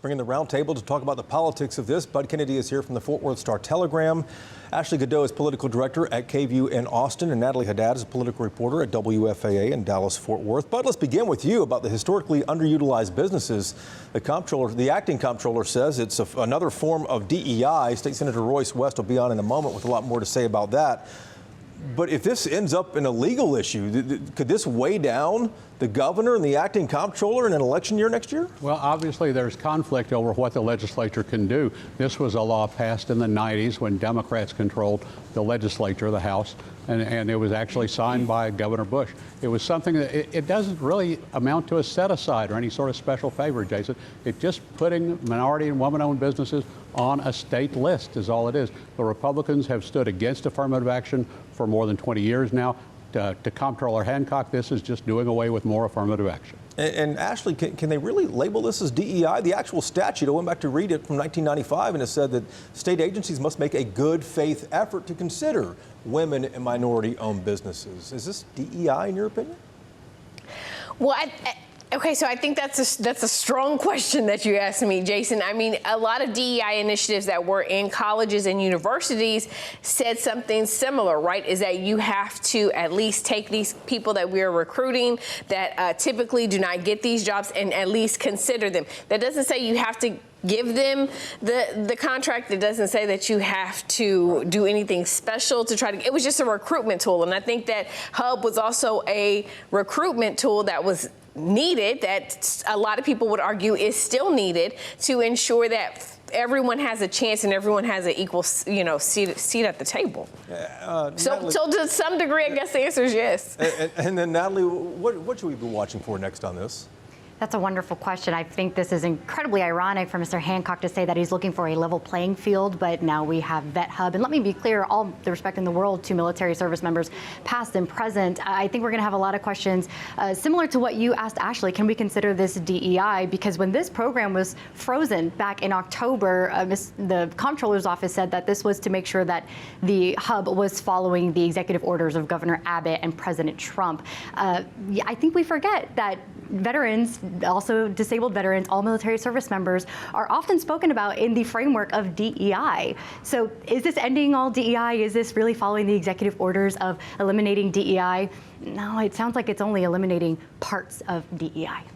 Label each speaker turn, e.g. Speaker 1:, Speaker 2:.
Speaker 1: bringing the roundtable to talk about the politics of this. Bud Kennedy is here from the Fort Worth Star-Telegram. Ashley Godot is political director at KVUE in Austin, and Natalie Haddad is a political reporter at WFAA in Dallas-Fort Worth. Bud, let's begin with you about the historically underutilized businesses. The acting comptroller says it's another form of DEI. State Senator Royce West will be on in a moment with a lot more to say about that. But if this ends up in a legal issue, could this weigh down the governor and the acting comptroller in an election year next year?
Speaker 2: Well, obviously there's conflict over what the legislature can do. This was a law passed in the 90s when Democrats controlled the legislature, the House, and it was actually signed by Governor Bush. It was something that it doesn't really amount to a set-aside or any sort of special favor, Jason. It's just putting minority and woman-owned businesses on a state list is all it is. The Republicans have stood against affirmative action for more than 20 years now. To Comptroller Hancock, this is just doing away with more affirmative action.
Speaker 1: And Ashley, can they really label this as DEI? The actual statute, I went back to read it from 1995, and it said that state agencies must make a good faith effort to consider women and minority-owned businesses. Is this DEI in your opinion?
Speaker 3: Well, okay, so I think that's a strong question that you asked me, Jason. I mean, a lot of DEI initiatives that were in colleges and universities said something similar, right? Is that you have to at least take these people that we're recruiting that typically do not get these jobs and at least consider them. That doesn't say you have to give them the contract. It doesn't say that you have to do anything special to try to, it was just a recruitment tool. And I think that Hub was also a recruitment tool that was needed, that a lot of people would argue is still needed to ensure that everyone has a chance and everyone has an equal, seat at the table. So to some degree, I guess the answer is yes.
Speaker 1: And then Natalie, what should we be watching for next on this?
Speaker 4: That's a wonderful question. I think this is incredibly ironic for Mr. Hancock to say that he's looking for a level playing field, but now we have Vet Hub. And let me be clear, all the respect in the world to military service members, past and present. I think we're going to have a lot of questions similar to what you asked, Ashley. Can we consider this DEI? Because when this program was frozen back in October, the comptroller's office said that this was to make sure that the Hub was following the executive orders of Governor Abbott and President Trump. I think we forget that veterans, also disabled veterans, all military service members are often spoken about in the framework of DEI. So is this ending all DEI? Is this really following the executive orders of eliminating DEI? No, it sounds like it's only eliminating parts of DEI.